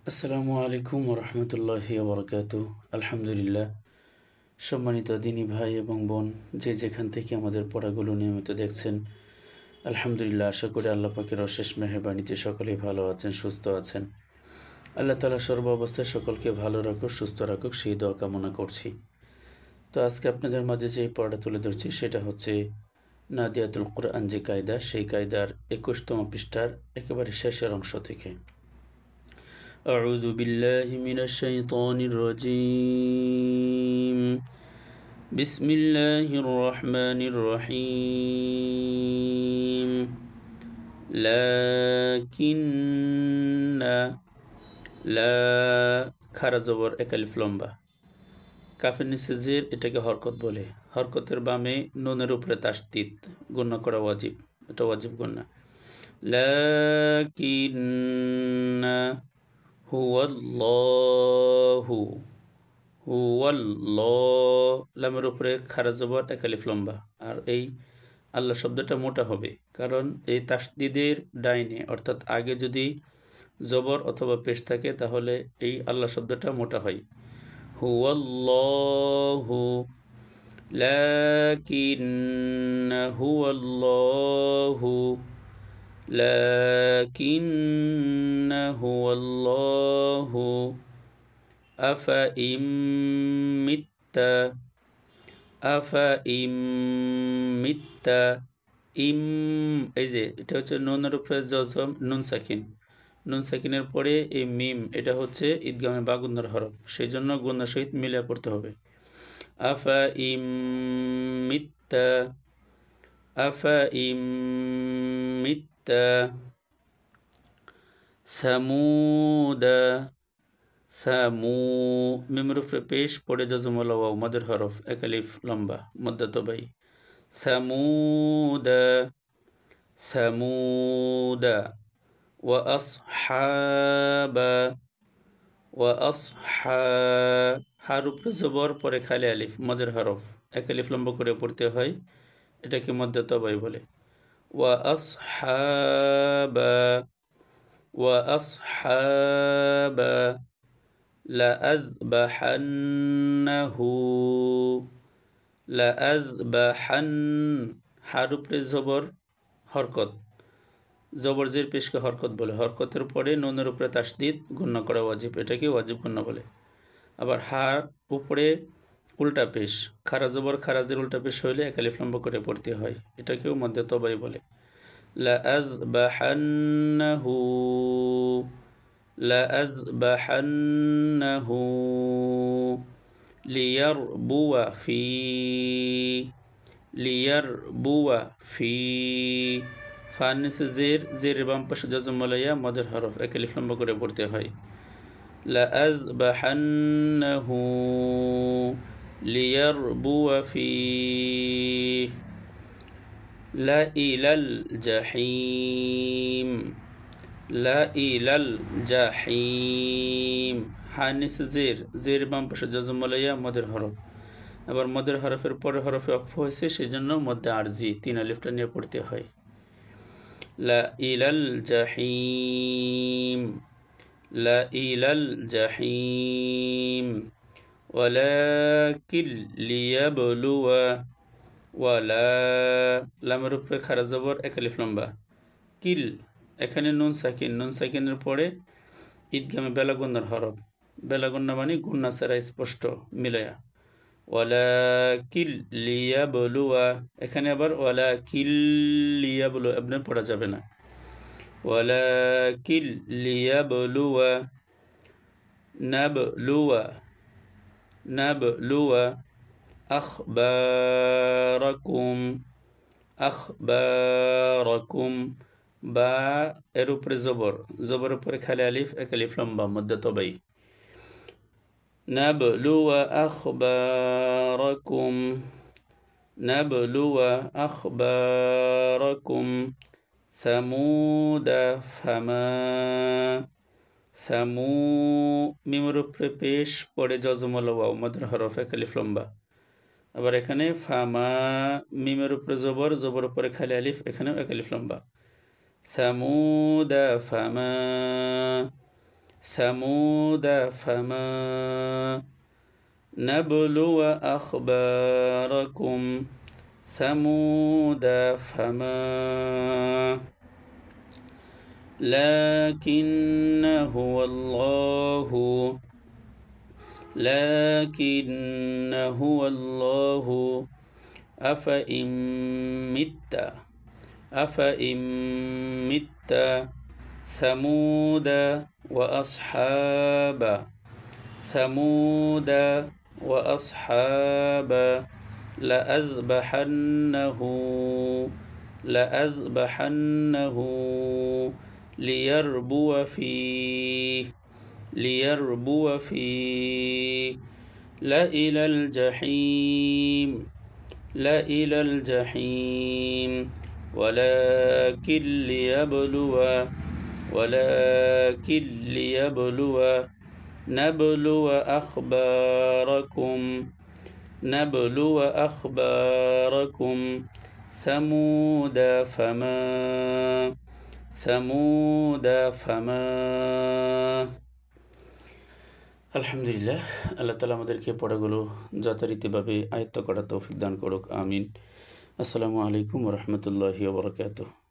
আসসালামু আলাইকুম ওরহমতুল্লাহি ওবরকাতুহ। আলহামদুলিল্লাহ। সম্মানিত দিনী ভাই এবং বোন, যে যেখান থেকে আমাদের পড়াগুলো নিয়মিত দেখছেন, আলহামদুলিল্লাহ, আশা করি আল্লাহ পাকের অশেষ মেহেরবানিতে সকলেই ভালো আছেন, সুস্থ আছেন। আল্লাহ তাআলা সর্ব অবস্থায় সকলকে ভালো রাখুক, সুস্থ রাখুক, সেই দোয়া কামনা করছি। তো আজকে আপনাদের মাঝে যে পড়াটা তুলে ধরছি সেটা হচ্ছে নাদিয়াতুল কুরআন, যে কায়দা, সেই কায়দার 21তম পৃষ্ঠার একেবারে শেষের অংশ থেকে। أعوذ بالله من الشيطان الرجيم. بسم الله الرحمن الرحيم. لكن লা খারা জবর একালিফ লম্বা, কাফের নিচে জের, এটাকে হরকত বলে। হরকতের বামে নুনের উপরে তাসদিদ, গুণনা করা ওয়াজিব, এটা ওয়াজিব গুণনা। লাকিন্না হুয়াল্লাহু, লামের উপরে খারা জবর একালিফ লম্বা। আর এই আল্লাহ শব্দটা মোটা হবে, কারণ এই তাসদিদের ডাইনে অর্থাৎ আগে যদি জবর অথবা পেশ থাকে তাহলে এই আল্লাহ শব্দটা মোটা হয়। হুয়াল্লাহু লাকিন্না হুয়াল্লাহু লাকিন্না হুয়াল্লাহু আফা ইম্মিত্তা আফা ইম্মিত্তা ইম, এই যে এটা হচ্ছে নুনের উপরে জজম, নুন সাকিন, নুন সাকিনের পরে এই মিম, এটা হচ্ছে ঈদগামে বা গুন্নার হরফ, সেই জন্য গুন্নার সহিত মিলে পড়তে হবে। আফা ইম্মিত্তা আফা ইম্মিত্তা সামুদা সামু, মিমের উপরে পেশ, পড়ে জজমল ওয়াও, মদের হরফ, একালিফ লম্বা, মদ্দা তবাই। সামুদা সামুদা ওয়া আসহাবা ওয়া আসহা, হার উপরে জবর, পরে খালি আলিফ, মদের হরফ, একালিফ লম্বা করে পড়তে হয়, এটাকে মদ্দা তবাই বলে। ওয়া আসহাবা ওয়া আসহাবা লাআযবাহান্নাহু লাআযবাহান, হার উপরে জবর, হরকত, জবর জের পেশকে হরকত বলে। হরকতের পরে নুনের উপরে তাসদিদ, গুণনা করা ওয়াজিব, এটাকে ওয়াজিব গুণনা বলে। আবার হার উপরে উল্টা পেশ, খারা জবর খারাজের উল্টা পেশ হইলে একালিফ লম্বা করে পড়তে হয়, এটাকেও মধ্যে তবাই বলে। লাআযবাহান্নাহু লাআযবাহান্নাহু লিয়ারবুয়া ফি লিয়ারবুয়া ফি, ফার নিচে জের, জেরের বাম পাশে জজম মালাইয়া, মদের হরফ, একালিফ লম্বা করে পড়তে হয়। লাআযবাহান্নাহু লিয়ারবুয়া ফি লাইলাল জাহিম লাইলাল জাহিম, হার নিচে জের, জের বাম পাশে জজম মালাইয়া, মদের হরফ। আবার মদের হরফের পরে হরফে অক্ফ হয়েছে, সেই জন্য মধ্যে আরজি, তিন আলিফটা নিয়ে পড়তে হয়। লাইলাল জাহিম লাইলাল জাহিম ওয়ালাকিন লিয়াবলুয়া ওয়ালা, লামের উপরে খারা জবর একালিফ লম্বা, কিল, এখানে নুন সাকিন, নুন সাকিনের পরে ঈদগামে বেলাগুন্নার হরফ, বেলাগুন্না মানে গুন্না ছাড়া স্পষ্ট মিলায়া। ওয়ালাকিন লিয়াবলুয়া, এখানে আবার ওয়ালাকিন লিয়াবলুয়া আপনার পড়া যাবে না। ওয়ালাকিন লিয়াবলুয়া নাবলুয়া নাবলুয়া আখবারাকুম আখবারাকুম, বা এর উপরে জবর, জবর উপরে খালি আলিফ, এক আলিফ লম্বা, মধ্যে তবাই। নাবলুয়া আখবারাকুম নাবলুয়া আখবারাকুম সামুদা ফামা সামু, মিমের উপরে পেশ, পড়ে জজমল ওয়াও, মদের হরফ, এক আলিফ লম্বা। আবার এখানে ফামা, মিমের উপরে জবর, জবর উপরে খালি আলিফ, এখানেও এক আলিফ লম্বা। সামুদা ফামা ثمود فما نبلو أخباركم ثمود فما لكن هو الله أفإن مت ثمود وأصحاب لأذبحنه ليربو فيه لإلى الجحيم ولكن ليبلو نبلو أخباركم ثمود فما আলহামদুলিল্লাহ। আল্লাহ তাআলা আমাদেরকে পড়াগুলো যথারীতিভাবে আয়ত্ত করার তৌফিক দান করুক, আমিন। আসসালামু আলাইকুম ওয়া রাহমাতুল্লাহি ওয়া বারাকাতুহু।